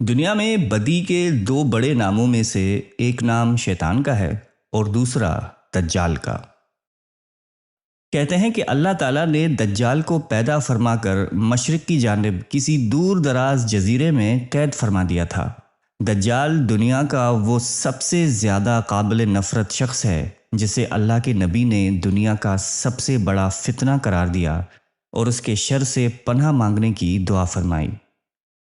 دنیا میں بدی کے دو بڑے ناموں میں سے ایک نام شیطان کا ہے اور دوسرا دجال کا۔ کہتے ہیں کہ اللہ تعالیٰ نے دجال کو پیدا فرما کر مشرق کی جانب کسی دور دراز جزیرے میں قید فرما دیا تھا۔ دجال دنیا کا وہ سب سے زیادہ قابل نفرت شخص ہے جسے اللہ کے نبی نے دنیا کا سب سے بڑا فتنہ قرار دیا اور اس کے شر سے پناہ مانگنے کی دعا فرمائی۔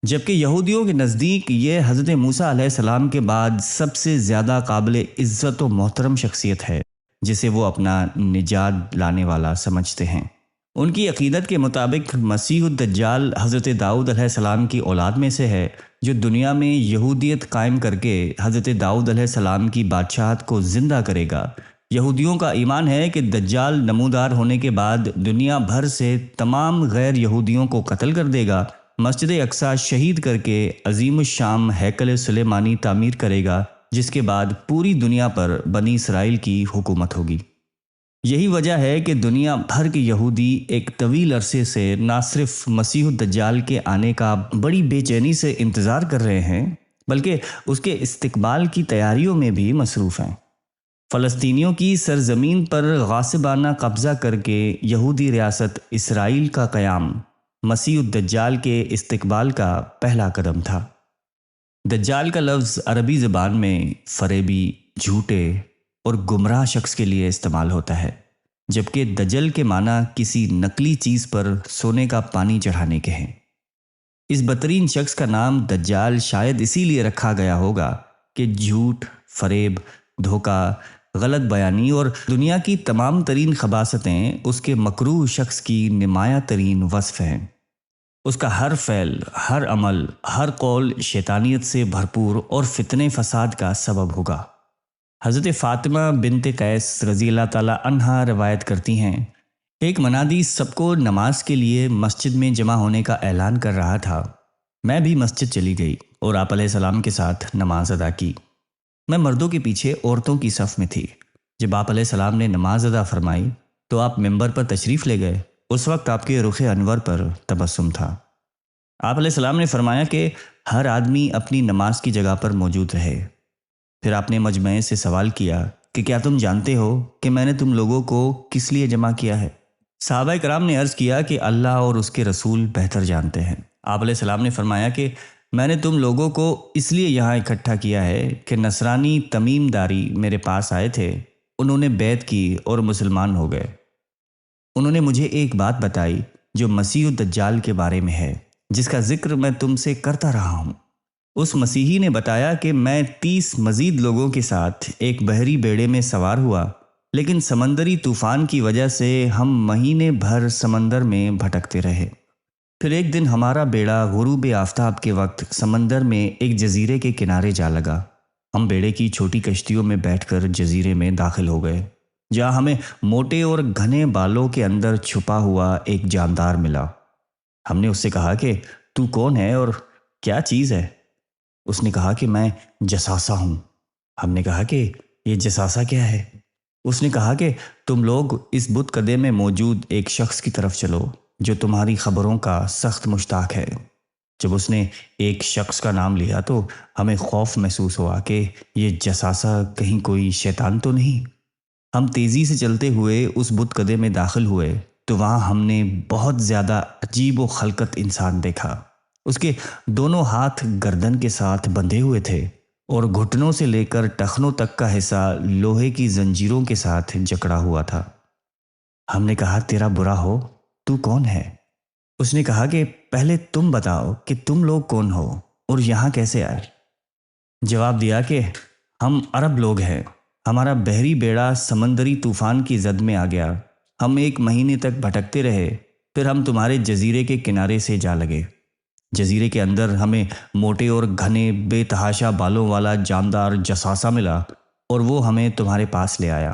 جبکہ یہودیوں کے نزدیک یہ حضرت موسیٰ علیہ السلام کے بعد سب سے زیادہ قابل عزت و محترم شخصیت ہے جسے وہ اپنا نجات لانے والا سمجھتے ہیں۔ ان کی عقیدت کے مطابق مسیح الدجال حضرت داؤد علیہ السلام کی اولاد میں سے ہے جو دنیا میں یہودیت قائم کر کے حضرت داؤد علیہ السلام کی بادشاہت کو زندہ کرے گا۔ یہودیوں کا ایمان ہے کہ دجال نمودار ہونے کے بعد دنیا بھر سے تمام غیر یہودیوں کو قتل کر دے گا، مسجد اقصی شہید کر کے عظیم الشان ہیکل سلیمانی تعمیر کرے گا، جس کے بعد پوری دنیا پر بنی اسرائیل کی حکومت ہوگی۔ یہی وجہ ہے کہ دنیا بھر کے یہودی ایک طویل عرصے سے نہ صرف مسیح الدجال کے آنے کا بڑی بے چینی سے انتظار کر رہے ہیں بلکہ اس کے استقبال کی تیاریوں میں بھی مصروف ہیں۔ فلسطینیوں کی سرزمین پر غاصبانہ قبضہ کر کے یہودی ریاست اسرائیل کا قیام مسیح الدجال کے استقبال کا پہلا قدم تھا۔ دجال کا لفظ عربی زبان میں فریبی، جھوٹے اور گمراہ شخص کے لیے استعمال ہوتا ہے، جبکہ دجل کے معنی کسی نقلی چیز پر سونے کا پانی چڑھانے کے ہیں۔ اس بدترین شخص کا نام دجال شاید اسی لیے رکھا گیا ہوگا کہ جھوٹ، فریب، دھوکہ، غلط بیانی اور دنیا کی تمام ترین خباثتیں اس کے مکروہ شخص کی نمایاں ترین وصف ہیں۔ اس کا ہر فعل، ہر عمل، ہر قول شیطانیت سے بھرپور اور فتنے فساد کا سبب ہوگا۔ حضرت فاطمہ بنت قیس رضی اللہ تعالی عنہا روایت کرتی ہیں، ایک منادی سب کو نماز کے لیے مسجد میں جمع ہونے کا اعلان کر رہا تھا۔ میں بھی مسجد چلی گئی اور آپ علیہ السلام کے ساتھ نماز ادا کی۔ میں مردوں کے پیچھے عورتوں کی صف میں تھی۔ جب آپ علیہ السلام نے نماز ادا فرمائی تو آپ ممبر پر تشریف لے گئے۔ اس وقت آپ کے رخ انور پر تبسم تھا۔ آپ علیہ السلام نے فرمایا کہ ہر آدمی اپنی نماز کی جگہ پر موجود رہے۔ پھر آپ نے مجمع سے سوال کیا کہ کیا تم جانتے ہو کہ میں نے تم لوگوں کو کس لیے جمع کیا ہے؟ صحابہ کرام نے عرض کیا کہ اللہ اور اس کے رسول بہتر جانتے ہیں۔ آپ علیہ السلام نے فرمایا کہ میں نے تم لوگوں کو اس لیے یہاں اکٹھا کیا ہے کہ نصرانی تمیم داری میرے پاس آئے تھے، انہوں نے بیعت کی اور مسلمان ہو گئے۔ انہوں نے مجھے ایک بات بتائی جو مسیح الدجال کے بارے میں ہے، جس کا ذکر میں تم سے کرتا رہا ہوں۔ اس مسیحی نے بتایا کہ میں 30 مزید لوگوں کے ساتھ ایک بحری بیڑے میں سوار ہوا، لیکن سمندری طوفان کی وجہ سے ہم مہینے بھر سمندر میں بھٹکتے رہے۔ پھر ایک دن ہمارا بیڑا غروب آفتاب کے وقت سمندر میں ایک جزیرے کے کنارے جا لگا۔ ہم بیڑے کی چھوٹی کشتیوں میں بیٹھ کر جزیرے میں داخل ہو گئے، جہاں ہمیں موٹے اور گھنے بالوں کے اندر چھپا ہوا ایک جاندار ملا۔ ہم نے اس سے کہا کہ تو کون ہے اور کیا چیز ہے؟ اس نے کہا کہ میں جساسہ ہوں۔ ہم نے کہا کہ یہ جساسہ کیا ہے؟ اس نے کہا کہ تم لوگ اس بت کدے میں موجود ایک شخص کی طرف چلو جو تمہاری خبروں کا سخت مشتاق ہے۔ جب اس نے ایک شخص کا نام لیا تو ہمیں خوف محسوس ہوا کہ یہ جساسہ کہیں کوئی شیطان تو نہیں۔ ہم تیزی سے چلتے ہوئے اس بت کدے میں داخل ہوئے تو وہاں ہم نے بہت زیادہ عجیب و خلقت انسان دیکھا۔ اس کے دونوں ہاتھ گردن کے ساتھ بندھے ہوئے تھے اور گھٹنوں سے لے کر ٹخنوں تک کا حصہ لوہے کی زنجیروں کے ساتھ جکڑا ہوا تھا۔ ہم نے کہا تیرا برا ہو، تو کون ہے؟ اس نے کہا کہ پہلے تم بتاؤ کہ تم لوگ کون ہو اور یہاں کیسے آئے؟ جواب دیا کہ ہم عرب لوگ ہیں، ہمارا بحری بیڑا سمندری طوفان کی زد میں آ گیا، ہم 1 مہینے تک بھٹکتے رہے، پھر ہم تمہارے جزیرے کے کنارے سے جا لگے۔ جزیرے کے اندر ہمیں موٹے اور گھنے بے تحاشا بالوں والا جاندار جساسہ ملا اور وہ ہمیں تمہارے پاس لے آیا،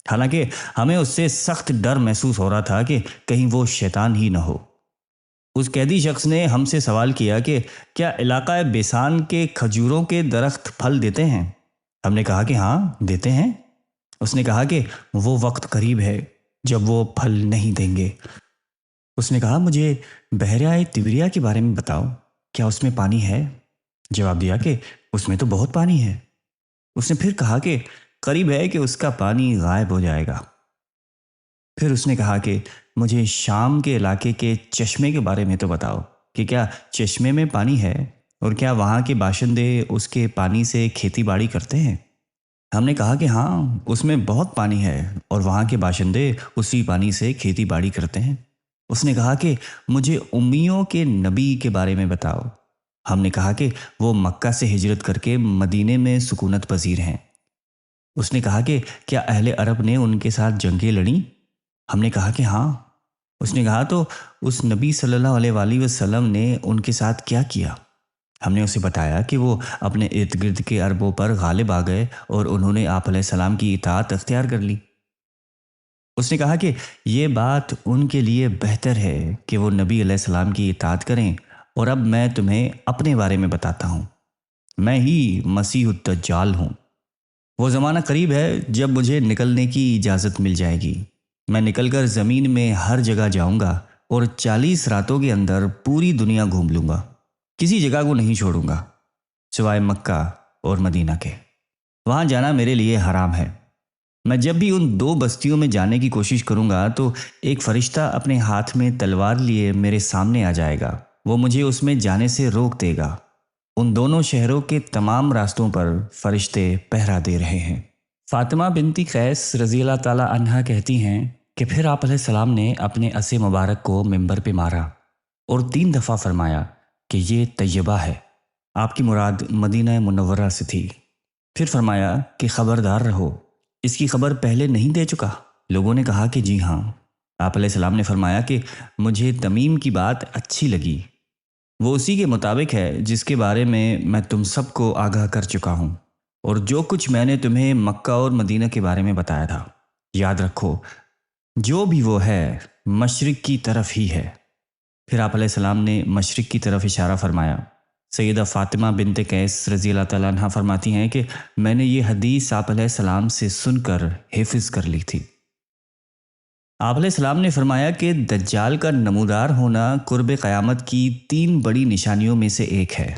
حالانکہ ہمیں اس سے سخت ڈر محسوس ہو رہا تھا کہ کہیں وہ شیطان ہی نہ ہو۔ اس قیدی شخص نے ہم سے سوال کیا کہ کیا علاقہ بیسان کے کھجوروں کے درخت پھل دیتے ہیں؟ ہم نے کہا کہ ہاں دیتے ہیں۔ اس نے کہا کہ وہ وقت قریب ہے جب وہ پھل نہیں دیں گے۔ اس نے کہا مجھے بحیرہ تبریہ کے بارے میں بتاؤ، کیا اس میں پانی ہے؟ جواب دیا کہ اس میں تو بہت پانی ہے۔ اس نے پھر کہا کہ قریب ہے کہ اس کا پانی غائب ہو جائے گا۔ پھر اس نے کہا کہ مجھے شام کے علاقے کے چشمے کے بارے میں تو بتاؤ کہ کیا چشمے میں پانی ہے اور کیا وہاں کے باشندے اس کے پانی سے کھیتی باڑی کرتے ہیں؟ ہم نے کہا کہ ہاں، اس میں بہت پانی ہے اور وہاں کے باشندے اسی پانی سے کھیتی باڑی کرتے ہیں۔ اس نے کہا کہ مجھے امیوں کے نبی کے بارے میں بتاؤ۔ ہم نے کہا کہ وہ مکہ سے ہجرت کر کے مدینے میں سکونت پذیر ہیں۔ اس نے کہا کہ کیا اہل عرب نے ان کے ساتھ جنگیں لڑیں؟ ہم نے کہا کہ ہاں۔ اس نے کہا تو اس نبی صلی اللہ علیہ وآلہ وسلم نے ان کے ساتھ کیا کیا؟ ہم نے اسے بتایا کہ وہ اپنے ارد گرد کے عربوں پر غالب آ گئے اور انہوں نے آپ علیہ السلام کی اطاعت اختیار کر لی۔ اس نے کہا کہ یہ بات ان کے لیے بہتر ہے کہ وہ نبی علیہ السلام کی اطاعت کریں، اور اب میں تمہیں اپنے بارے میں بتاتا ہوں۔ میں ہی مسیح الدجال ہوں۔ وہ زمانہ قریب ہے جب مجھے نکلنے کی اجازت مل جائے گی۔ میں نکل کر زمین میں ہر جگہ جاؤں گا اور 40 راتوں کے اندر پوری دنیا گھوم لوں گا۔ کسی جگہ کو نہیں چھوڑوں گا سوائے مکہ اور مدینہ کے۔ وہاں جانا میرے لیے حرام ہے۔ میں جب بھی ان 2 بستیوں میں جانے کی کوشش کروں گا تو ایک فرشتہ اپنے ہاتھ میں تلوار لیے میرے سامنے آ جائے گا۔ وہ مجھے اس میں جانے سے روک دے گا۔ ان دونوں شہروں کے تمام راستوں پر فرشتے پہرا دے رہے ہیں۔ فاطمہ بنت قیس رضی اللہ تعالیٰ عنہا کہتی ہیں کہ پھر آپ علیہ السلام نے اپنے عصا مبارک کو منبر پہ مارا اور 3 دفعہ فرمایا کہ یہ طیبہ ہے۔ آپ کی مراد مدینہ منورہ سے تھی۔ پھر فرمایا کہ خبردار رہو، اس کی خبر پہلے نہیں دے چکا؟ لوگوں نے کہا کہ جی ہاں۔ آپ علیہ السلام نے فرمایا کہ مجھے تمیم کی بات اچھی لگی، وہ اسی کے مطابق ہے جس کے بارے میں تم سب کو آگاہ کر چکا ہوں، اور جو کچھ میں نے تمہیں مکہ اور مدینہ کے بارے میں بتایا تھا۔ یاد رکھو، جو بھی وہ ہے مشرق کی طرف ہی ہے۔ پھر آپ علیہ السلام نے مشرق کی طرف اشارہ فرمایا۔ سیدہ فاطمہ بنت قیس رضی اللہ تعالیٰ عنہ فرماتی ہیں کہ میں نے یہ حدیث آپ علیہ السلام سے سن کر حفظ کر لی تھی۔ آپ علیہ السلام نے فرمایا کہ دجال کا نمودار ہونا قرب قیامت کی 3 بڑی نشانیوں میں سے ایک ہے۔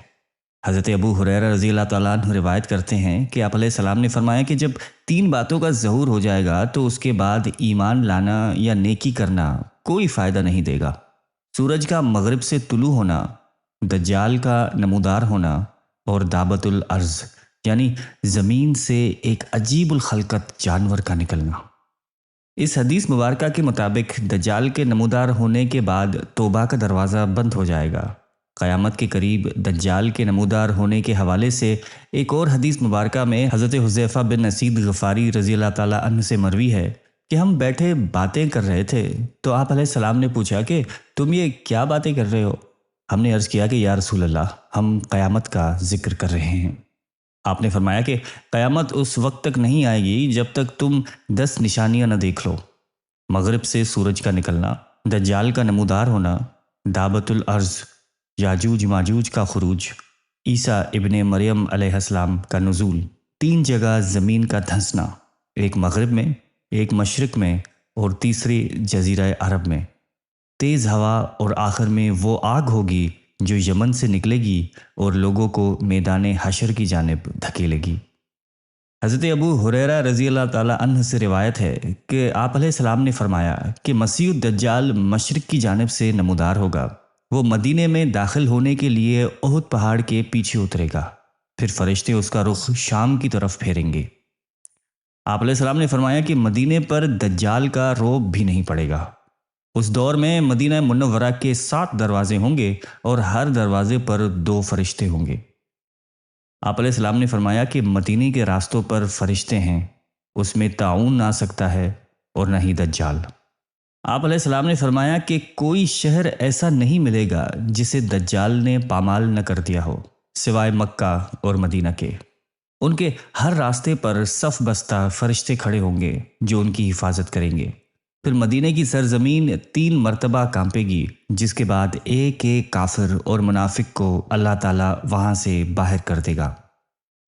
حضرت ابو ہریرہ رضی اللہ تعالیٰ عنہ روایت کرتے ہیں کہ آپ علیہ السلام نے فرمایا کہ جب 3 باتوں کا ظہور ہو جائے گا تو اس کے بعد ایمان لانا یا نیکی کرنا کوئی فائدہ نہیں دے گا۔ سورج کا مغرب سے طلوع ہونا، دجال کا نمودار ہونا، اور دابت الارض یعنی زمین سے ایک عجیب الخلقت جانور کا نکلنا۔ اس حدیث مبارکہ کے مطابق دجال کے نمودار ہونے کے بعد توبہ کا دروازہ بند ہو جائے گا۔ قیامت کے قریب دجال کے نمودار ہونے کے حوالے سے ایک اور حدیث مبارکہ میں حضرت حذیفہ بن اسید غفاری رضی اللہ تعالیٰ عنہ سے مروی ہے کہ ہم بیٹھے باتیں کر رہے تھے تو آپ علیہ السلام نے پوچھا کہ تم یہ کیا باتیں کر رہے ہو؟ ہم نے عرض کیا کہ یا رسول اللہ، ہم قیامت کا ذکر کر رہے ہیں۔ آپ نے فرمایا کہ قیامت اس وقت تک نہیں آئے گی جب تک تم 10 نشانیاں نہ دیکھ لو: مغرب سے سورج کا نکلنا، دجال کا نمودار ہونا، دابت الارض، یاجوج ماجوج کا خروج، عیسیٰ ابن مریم علیہ السلام کا نزول، 3 جگہ زمین کا دھنسنا، ایک مغرب میں، ایک مشرق میں اور تیسری جزیرہ عرب میں، تیز ہوا، اور آخر میں وہ آگ ہوگی جو یمن سے نکلے گی اور لوگوں کو میدان حشر کی جانب دھکیلے گی۔ حضرت ابو ہریرہ رضی اللہ تعالیٰ عنہ سے روایت ہے کہ آپ علیہ السلام نے فرمایا کہ مسیح الدجال مشرق کی جانب سے نمودار ہوگا۔ وہ مدینے میں داخل ہونے کے لیے احد پہاڑ کے پیچھے اترے گا، پھر فرشتے اس کا رخ شام کی طرف پھیریں گے۔ آپ علیہ السلام نے فرمایا کہ مدینے پر دجال کا رعب بھی نہیں پڑے گا۔ اس دور میں مدینہ منورہ کے 7 دروازے ہوں گے اور ہر دروازے پر 2 فرشتے ہوں گے۔ آپ علیہ السلام نے فرمایا کہ مدینے کے راستوں پر فرشتے ہیں، اس میں طاعون آ سکتا ہے اور نہ ہی دجال۔ آپ علیہ السلام نے فرمایا کہ کوئی شہر ایسا نہیں ملے گا جسے دجال نے پامال نہ کر دیا ہو سوائے مکہ اور مدینہ کے۔ ان کے ہر راستے پر صف بستہ فرشتے کھڑے ہوں گے جو ان کی حفاظت کریں گے۔ پھر مدینے کی سرزمین 3 مرتبہ کانپے گی، جس کے بعد ایک ایک کافر اور منافق کو اللہ تعالیٰ وہاں سے باہر کر دے گا۔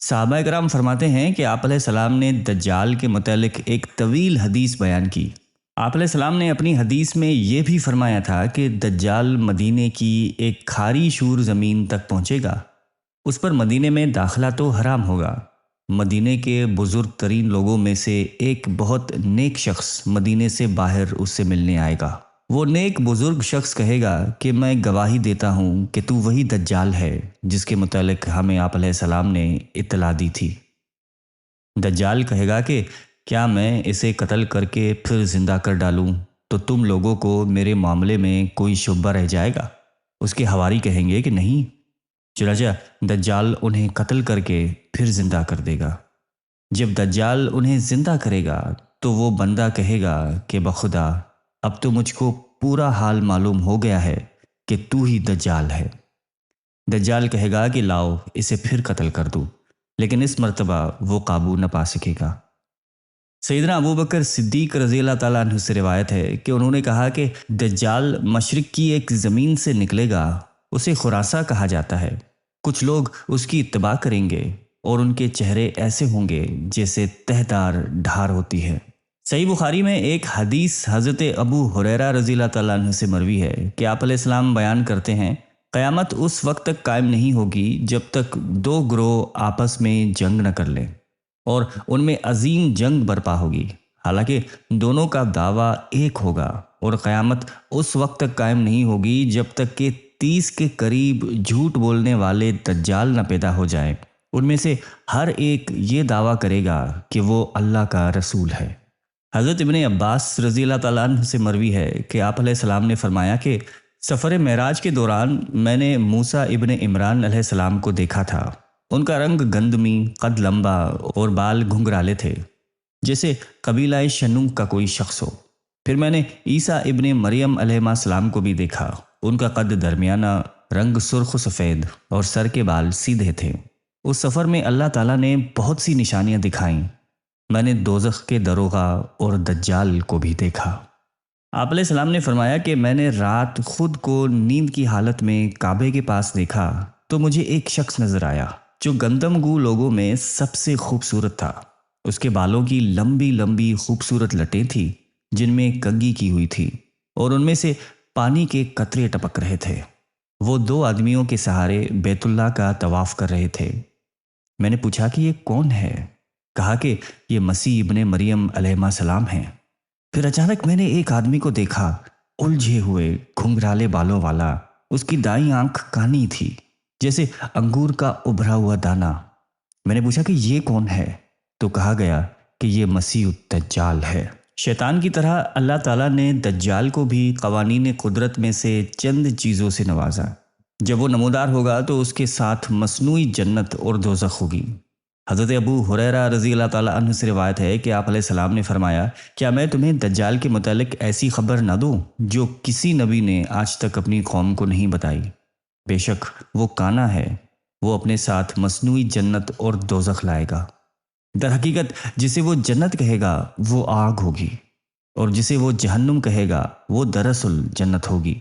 صحابہ کرام فرماتے ہیں کہ آپ علیہ السلام نے دجال کے متعلق ایک طویل حدیث بیان کی۔ آپ علیہ السلام نے اپنی حدیث میں یہ بھی فرمایا تھا کہ دجال مدینے کی ایک کھاری شور زمین تک پہنچے گا، اس پر مدینے میں داخلہ تو حرام ہوگا۔ مدینے کے بزرگ ترین لوگوں میں سے ایک بہت نیک شخص مدینے سے باہر اس سے ملنے آئے گا۔ وہ نیک بزرگ شخص کہے گا کہ میں گواہی دیتا ہوں کہ تو وہی دجال ہے جس کے متعلق ہمیں آپ علیہ السلام نے اطلاع دی تھی۔ دجال کہے گا کہ کیا میں اسے قتل کر کے پھر زندہ کر ڈالوں تو تم لوگوں کو میرے معاملے میں کوئی شبہ رہ جائے گا؟ اس کے حواری کہیں گے کہ نہیں۔ چنانچہ دجال انہیں قتل کر کے پھر زندہ کر دے گا۔ جب دجال انہیں زندہ کرے گا تو وہ بندہ کہے گا کہ بخدا اب تو مجھ کو پورا حال معلوم ہو گیا ہے کہ تو ہی دجال ہے۔ دجال کہے گا کہ لاؤ اسے پھر قتل کر دوں، لیکن اس مرتبہ وہ قابو نہ پا سکے گا۔ سیدنا ابوبکر صدیق رضی اللہ تعالیٰ عنہ سے روایت ہے کہ انہوں نے کہا کہ دجال مشرق کی ایک زمین سے نکلے گا، اسے خراساں کہا جاتا ہے۔ کچھ لوگ اس کی اتباع کریں گے اور ان کے چہرے ایسے ہوں گے جیسے تہدار ڈھار ہوتی ہے۔ صحیح بخاری میں ایک حدیث حضرت ابو ہریرہ رضی اللہ تعالیٰ عنہ سے مروی ہے کہ آپ علیہ السلام بیان کرتے ہیں قیامت اس وقت تک قائم نہیں ہوگی جب تک دو گروہ آپس میں جنگ نہ کر لیں اور ان میں عظیم جنگ برپا ہوگی، حالانکہ دونوں کا دعویٰ ایک ہوگا، اور قیامت اس وقت تک قائم نہیں ہوگی جب تک کہ 30 کے قریب جھوٹ بولنے والے دجال نہ پیدا ہو جائیں۔ ان میں سے ہر ایک یہ دعویٰ کرے گا کہ وہ اللہ کا رسول ہے۔ حضرت ابن عباس رضی اللہ تعالیٰ عنہ سے مروی ہے کہ آپ علیہ السلام نے فرمایا کہ سفر معراج کے دوران میں نے موسیٰ ابن عمران علیہ السلام کو دیکھا تھا۔ ان کا رنگ گندمی، قد لمبا اور بال گھنگرالے تھے، جیسے قبیلہ شنوع کا کوئی شخص ہو۔ پھر میں نے عیسیٰ ابن مریم علیہ السلام کو بھی دیکھا۔ ان کا قد درمیانہ، رنگ سرخ و سفید اور سر کے بال سیدھے تھے۔ اس سفر میں اللہ تعالیٰ نے بہت سی نشانیاں دکھائیں۔ میں نے دوزخ کے دروغہ اور دجال کو بھی دیکھا۔ آپ علیہ السلام نے فرمایا کہ میں نے رات خود کو نیند کی حالت میں کعبے کے پاس دیکھا تو مجھے ایک شخص نظر آیا جو گندم گو لوگوں میں سب سے خوبصورت تھا۔ اس کے بالوں کی لمبی لمبی خوبصورت لٹیں تھیں جن میں کنگھی کی ہوئی تھی، اور ان میں سے پانی کے قطرے ٹپک رہے تھے۔ وہ 2 آدمیوں کے سہارے بیت اللہ کا طواف کر رہے تھے۔ میں نے پوچھا کہ یہ کون ہے؟ کہا کہ یہ مسیح ابن مریم علیہ السلام ہیں۔ پھر اچانک میں نے ایک آدمی کو دیکھا، الجھے ہوئے گھنگرالے بالوں والا۔ اس کی دائیں آنکھ کانی تھی جیسے انگور کا ابھرا ہوا دانہ۔ میں نے پوچھا کہ یہ کون ہے؟ تو کہا گیا کہ یہ مسیح الدجال ہے۔ شیطان کی طرح اللہ تعالیٰ نے دجال کو بھی قوانین قدرت میں سے چند چیزوں سے نوازا۔ جب وہ نمودار ہوگا تو اس کے ساتھ مصنوعی جنت اور دوزخ ہوگی۔ حضرت ابو ہریرہ رضی اللہ تعالیٰ عنہ سے روایت ہے کہ آپ علیہ السلام نے فرمایا کیا میں تمہیں دجال کے متعلق ایسی خبر نہ دوں جو کسی نبی نے آج تک اپنی قوم کو نہیں بتائی؟ بے شک وہ کانا ہے، وہ اپنے ساتھ مصنوعی جنت اور دوزخ لائے گا۔ در حقیقت جسے وہ جنت کہے گا وہ آگ ہوگی، اور جسے وہ جہنم کہے گا وہ دراصل جنت ہوگی۔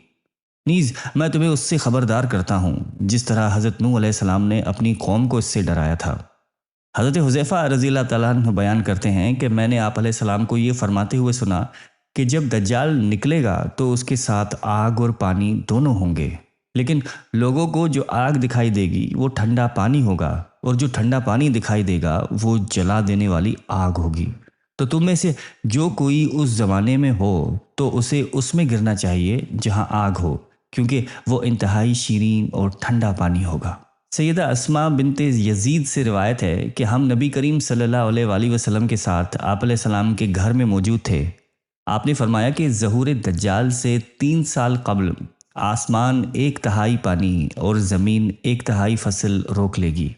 نیز میں تمہیں اس سے خبردار کرتا ہوں جس طرح حضرت نوح علیہ السلام نے اپنی قوم کو اس سے ڈرایا تھا۔ حضرت حذیفہ رضی اللہ تعالیٰ عنہ بیان کرتے ہیں کہ میں نے آپ علیہ السلام کو یہ فرماتے ہوئے سنا کہ جب دجال نکلے گا تو اس کے ساتھ آگ اور پانی دونوں ہوں گے، لیکن لوگوں کو جو آگ دکھائی دے گی وہ ٹھنڈا پانی ہوگا، اور جو ٹھنڈا پانی دکھائی دے گا وہ جلا دینے والی آگ ہوگی۔ تو تم میں سے جو کوئی اس زمانے میں ہو تو اسے اس میں گرنا چاہیے جہاں آگ ہو، کیونکہ وہ انتہائی شیرین اور ٹھنڈا پانی ہوگا۔ سیدہ اسماء بنت یزید سے روایت ہے کہ ہم نبی کریم صلی اللہ علیہ وآلہ وسلم کے ساتھ آپ علیہ السلام کے گھر میں موجود تھے۔ آپ نے فرمایا کہ ظہور دجال سے 3 سال قبل آسمان 1/3 پانی اور زمین 1/3 فصل روک لے گی۔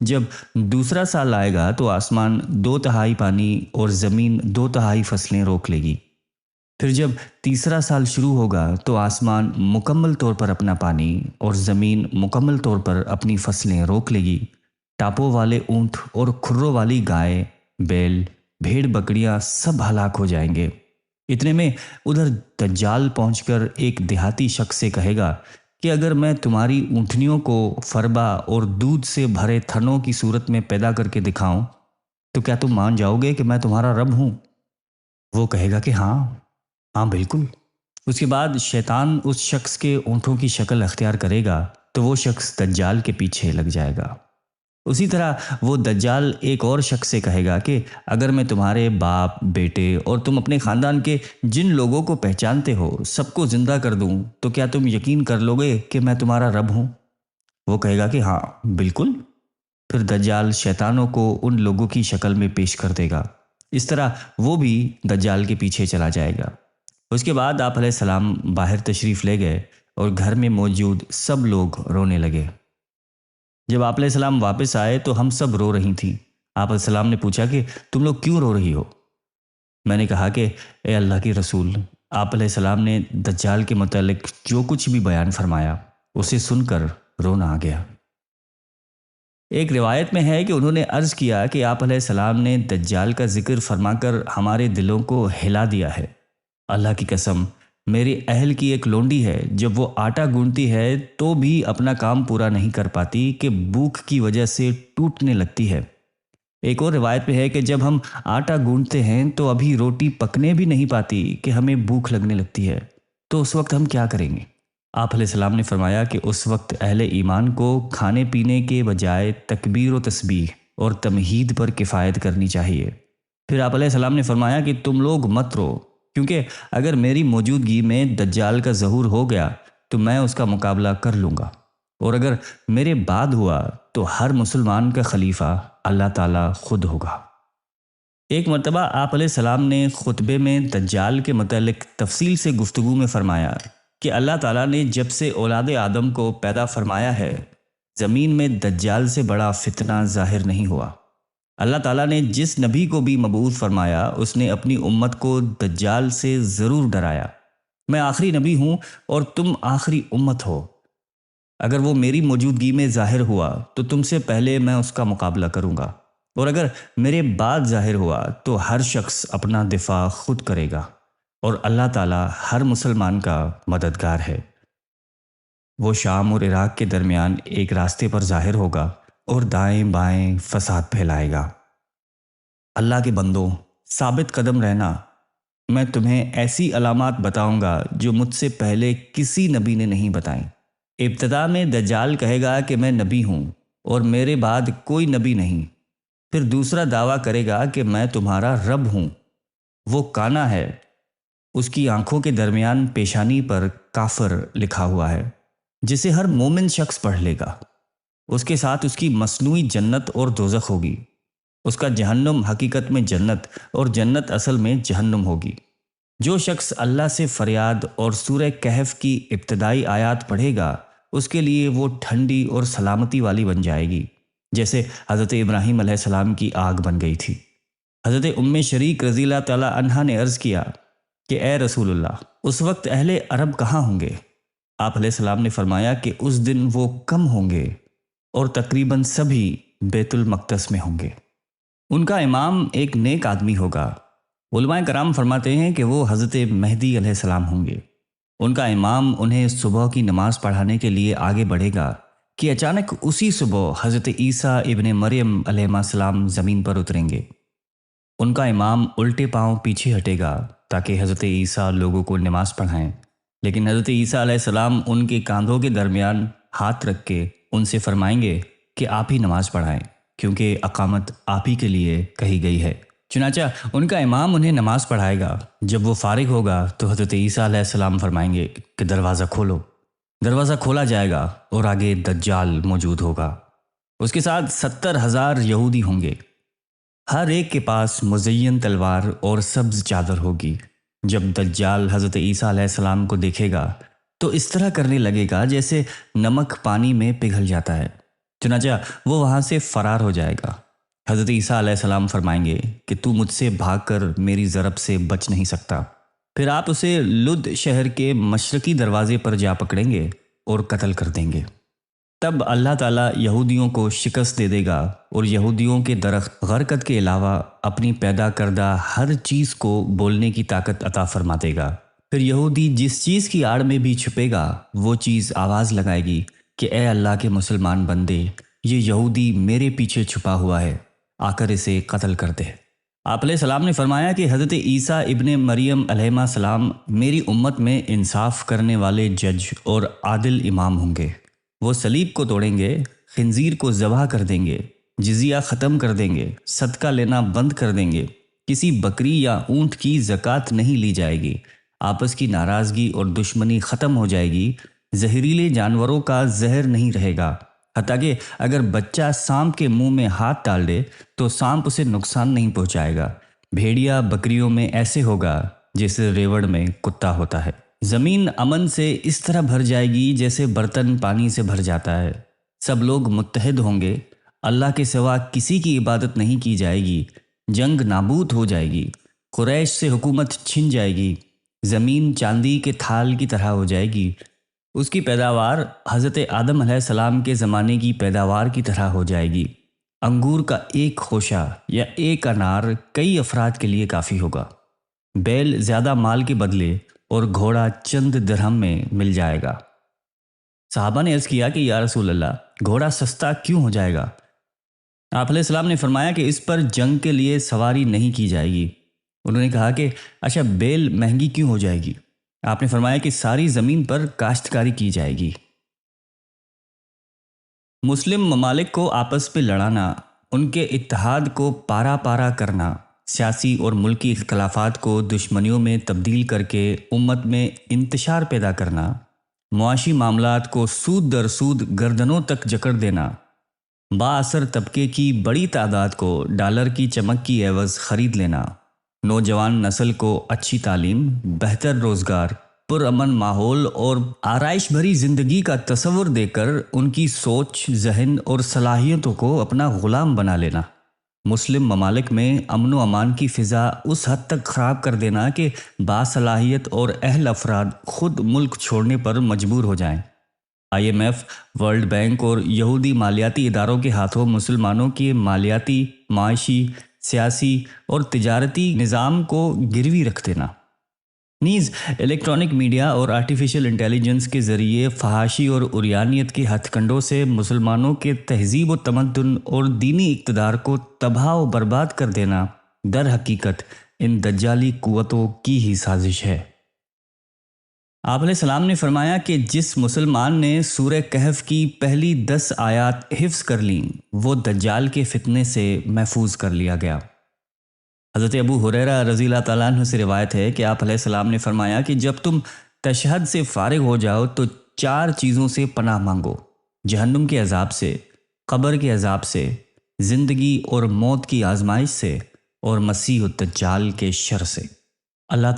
جب دوسرا سال آئے گا تو آسمان 2/3 پانی اور زمین 2/3 فصلیں روک لے گی۔ پھر جب تیسرا سال شروع ہوگا تو آسمان مکمل طور پر اپنا پانی اور زمین مکمل طور پر اپنی فصلیں روک لے گی۔ ٹاپوں والے اونٹ اور کھروں والی گائے، بیل، بھیڑ بکریاں سب ہلاک ہو جائیں گے۔ اتنے میں ادھر دجال پہنچ کر ایک دیہاتی شخص سے کہے گا کہ اگر میں تمہاری اونٹنیوں کو فربا اور دودھ سے بھرے تھنوں کی صورت میں پیدا کر کے دکھاؤں تو کیا تم مان جاؤ گے کہ میں تمہارا رب ہوں؟ وہ کہے گا کہ ہاں بالکل۔ اس کے بعد شیطان اس شخص کے اونٹوں کی شکل اختیار کرے گا تو وہ شخص دجال کے پیچھے لگ جائے گا۔ اسی طرح وہ دجال ایک اور شخص سے کہے گا کہ اگر میں تمہارے باپ، بیٹے اور تم اپنے خاندان کے جن لوگوں کو پہچانتے ہو سب کو زندہ کر دوں تو کیا تم یقین کر لو گے کہ میں تمہارا رب ہوں؟ وہ کہے گا کہ ہاں بالکل۔ پھر دجال شیطانوں کو ان لوگوں کی شکل میں پیش کر دے گا۔ اس طرح وہ بھی دجال کے پیچھے چلا جائے گا۔ اس کے بعد آپ علیہ السلام باہر تشریف لے گئے اور گھر میں موجود سب لوگ رونے لگے۔ جب آپ علیہ السلام واپس آئے تو ہم سب رو رہی تھیں۔ آپ علیہ السلام نے پوچھا کہ تم لوگ کیوں رو رہی ہو؟ میں نے کہا کہ اے اللہ کی رسول، آپ علیہ السلام نے دجال کے متعلق جو کچھ بھی بیان فرمایا اسے سن کر رونا آ گیا۔ ایک روایت میں ہے کہ انہوں نے عرض کیا کہ آپ علیہ السلام نے دجال کا ذکر فرما کر ہمارے دلوں کو ہلا دیا ہے۔ اللہ کی قسم، میری اہل کی ایک لونڈی ہے، جب وہ آٹا گوندتی ہے تو بھی اپنا کام پورا نہیں کر پاتی کہ بھوک کی وجہ سے ٹوٹنے لگتی ہے۔ ایک اور روایت میں ہے کہ جب ہم آٹا گوندتے ہیں تو ابھی روٹی پکنے بھی نہیں پاتی کہ ہمیں بھوک لگنے لگتی ہے، تو اس وقت ہم کیا کریں گے؟ آپ علیہ السلام نے فرمایا کہ اس وقت اہل ایمان کو کھانے پینے کے بجائے تکبیر و تسبیح اور تمہید پر کفایت کرنی چاہیے۔ پھر آپ علیہ السلام نے فرمایا کہ تم لوگ مت رو، کیونکہ اگر میری موجودگی میں دجال کا ظہور ہو گیا تو میں اس کا مقابلہ کر لوں گا، اور اگر میرے بعد ہوا تو ہر مسلمان کا خلیفہ اللہ تعالیٰ خود ہوگا۔ ایک مرتبہ آپ علیہ السلام نے خطبے میں دجال کے متعلق تفصیل سے گفتگو میں فرمایا کہ اللہ تعالیٰ نے جب سے اولاد آدم کو پیدا فرمایا ہے، زمین میں دجال سے بڑا فتنہ ظاہر نہیں ہوا۔ اللہ تعالیٰ نے جس نبی کو بھی مبعوث فرمایا اس نے اپنی امت کو دجال سے ضرور ڈرایا۔ میں آخری نبی ہوں اور تم آخری امت ہو۔ اگر وہ میری موجودگی میں ظاہر ہوا تو تم سے پہلے میں اس کا مقابلہ کروں گا، اور اگر میرے بعد ظاہر ہوا تو ہر شخص اپنا دفاع خود کرے گا، اور اللہ تعالیٰ ہر مسلمان کا مددگار ہے۔ وہ شام اور عراق کے درمیان ایک راستے پر ظاہر ہوگا اور دائیں بائیں فساد پھیلائے گا۔ اللہ کے بندوں، ثابت قدم رہنا، میں تمہیں ایسی علامات بتاؤں گا جو مجھ سے پہلے کسی نبی نے نہیں بتائیں۔ ابتدا میں دجال کہے گا کہ میں نبی ہوں اور میرے بعد کوئی نبی نہیں۔ پھر دوسرا دعویٰ کرے گا کہ میں تمہارا رب ہوں۔ وہ کانا ہے، اس کی آنکھوں کے درمیان پیشانی پر کافر لکھا ہوا ہے، جسے ہر مومن شخص پڑھ لے گا۔ اس کے ساتھ اس کی مصنوعی جنت اور دوزخ ہوگی۔ اس کا جہنم حقیقت میں جنت اور جنت اصل میں جہنم ہوگی۔ جو شخص اللہ سے فریاد اور سورہ کہف کی ابتدائی آیات پڑھے گا اس کے لیے وہ ٹھنڈی اور سلامتی والی بن جائے گی، جیسے حضرت ابراہیم علیہ السلام کی آگ بن گئی تھی۔ حضرت ام شریک رضی اللہ تعالیٰ عنہا نے عرض کیا کہ اے رسول اللہ، اس وقت اہل عرب کہاں ہوں گے؟ آپ علیہ السلام نے فرمایا کہ اس دن وہ کم ہوں گے اور تقریباً سبھی بیت المقدس میں ہوں گے۔ ان کا امام ایک نیک آدمی ہوگا۔ علماء کرام فرماتے ہیں کہ وہ حضرت مہدی علیہ السلام ہوں گے۔ ان کا امام انہیں صبح کی نماز پڑھانے کے لیے آگے بڑھے گا کہ اچانک اسی صبح حضرت عیسیٰ ابن مریم علیہ السلام زمین پر اتریں گے۔ ان کا امام الٹے پاؤں پیچھے ہٹے گا تاکہ حضرت عیسیٰ لوگوں کو نماز پڑھائیں، لیکن حضرت عیسیٰ علیہ السلام ان کے کاندھوں کے درمیان ہاتھ رکھ کے ان سے فرمائیں گے کہ آپ ہی نماز پڑھائیں، کیونکہ اقامت آپ ہی کے لیے کہی گئی ہے۔ چنانچہ ان کا امام انہیں نماز پڑھائے گا۔ جب وہ فارغ ہوگا تو حضرت عیسیٰ علیہ السلام فرمائیں گے کہ دروازہ کھولو۔ دروازہ کھولا جائے گا اور آگے دجال موجود ہوگا۔ اس کے ساتھ 70,000 یہودی ہوں گے۔ ہر ایک کے پاس مزین تلوار اور سبز چادر ہوگی۔ جب دجال حضرت عیسیٰ علیہ السلام کو دیکھے گا تو اس طرح کرنے لگے گا جیسے نمک پانی میں پگھل جاتا ہے، چنانچہ وہ وہاں سے فرار ہو جائے گا۔ حضرت عیسیٰ علیہ السلام فرمائیں گے کہ تو مجھ سے بھاگ کر میری ضرب سے بچ نہیں سکتا۔ پھر آپ اسے لد شہر کے مشرقی دروازے پر جا پکڑیں گے اور قتل کر دیں گے۔ تب اللہ تعالیٰ یہودیوں کو شکست دے دے گا اور یہودیوں کے درخت غرقت کے علاوہ اپنی پیدا کردہ ہر چیز کو بولنے کی طاقت عطا فرما دے گا۔ پھر یہودی جس چیز کی آڑ میں بھی چھپے گا وہ چیز آواز لگائے گی کہ اے اللہ کے مسلمان بندے، یہ یہودی میرے پیچھے چھپا ہوا ہے، آ کر اسے قتل کر دے۔ آپ علیہ السلام نے فرمایا کہ حضرت عیسیٰ ابن مریم علیہ السلام میری امت میں انصاف کرنے والے جج اور عادل امام ہوں گے۔ وہ صلیب کو توڑیں گے، خنزیر کو ذبح کر دیں گے، جزیہ ختم کر دیں گے، صدقہ لینا بند کر دیں گے، کسی بکری یا اونٹ کی زکوٰۃ نہیں لی جائے گی، آپس کی ناراضگی اور دشمنی ختم ہو جائے گی، زہریلے جانوروں کا زہر نہیں رہے گا، حتیٰ کہ اگر بچہ سانپ کے منہ میں ہاتھ ڈال دے تو سانپ اسے نقصان نہیں پہنچائے گا، بھیڑیا بکریوں میں ایسے ہوگا جیسے ریوڑ میں کتا ہوتا ہے۔ زمین امن سے اس طرح بھر جائے گی جیسے برتن پانی سے بھر جاتا ہے، سب لوگ متحد ہوں گے، اللہ کے سوا کسی کی عبادت نہیں کی جائے گی، جنگ نابود ہو جائے گی، قریش سے حکومت چھن جائے گی، زمین چاندی کے تھال کی طرح ہو جائے گی، اس کی پیداوار حضرت آدم علیہ السلام کے زمانے کی پیداوار کی طرح ہو جائے گی، انگور کا ایک خوشہ یا ایک انار کئی افراد کے لیے کافی ہوگا، بیل زیادہ مال کے بدلے اور گھوڑا چند درہم میں مل جائے گا۔ صحابہ نے عرض کیا کہ یا رسول اللہ، گھوڑا سستا کیوں ہو جائے گا؟ آپ علیہ السلام نے فرمایا کہ اس پر جنگ کے لیے سواری نہیں کی جائے گی۔ انہوں نے کہا کہ اچھا بیل مہنگی کیوں ہو جائے گی؟ آپ نے فرمایا کہ ساری زمین پر کاشتکاری کی جائے گی۔ مسلم ممالک کو آپس پہ لڑانا، ان کے اتحاد کو پارا پارا کرنا، سیاسی اور ملکی اختلافات کو دشمنیوں میں تبدیل کر کے امت میں انتشار پیدا کرنا، معاشی معاملات کو سود در سود گردنوں تک جکڑ دینا، بااثر طبقے کی بڑی تعداد کو ڈالر کی چمک کی عوض خرید لینا، نوجوان نسل کو اچھی تعلیم، بہتر روزگار، پرامن ماحول اور آرائش بھری زندگی کا تصور دے کر ان کی سوچ، ذہن اور صلاحیتوں کو اپنا غلام بنا لینا، مسلم ممالک میں امن و امان کی فضا اس حد تک خراب کر دینا کہ باصلاحیت اور اہل افراد خود ملک چھوڑنے پر مجبور ہو جائیں۔ IMF، ورلڈ بینک اور یہودی مالیاتی اداروں کے ہاتھوں مسلمانوں کے مالیاتی، معاشی، سیاسی اور تجارتی نظام کو گروی رکھ دینا، نیز الیکٹرانک میڈیا اور آرٹیفیشل انٹیلیجنس کے ذریعے فحاشی اور عریانیت کے ہتھ کنڈوں سے مسلمانوں کے تہذیب و تمدن اور دینی اقتدار کو تباہ و برباد کر دینا در حقیقت ان دجالی قوتوں کی ہی سازش ہے۔ آپ علیہ السلام نے فرمایا کہ جس مسلمان نے سورہ کہف کی پہلی 10 آیات حفظ کر لیں وہ دجال کے فتنے سے محفوظ کر لیا گیا۔ حضرت ابو ہریرہ رضی اللہ تعالیٰ عنہ سے روایت ہے کہ آپ علیہ السلام نے فرمایا کہ جب تم تشہد سے فارغ ہو جاؤ تو 4 چیزوں سے پناہ مانگو: جہنم کے عذاب سے، قبر کے عذاب سے، زندگی اور موت کی آزمائش سے، اور مسیح الدجال کے شر سے۔ اللہ تعالیٰ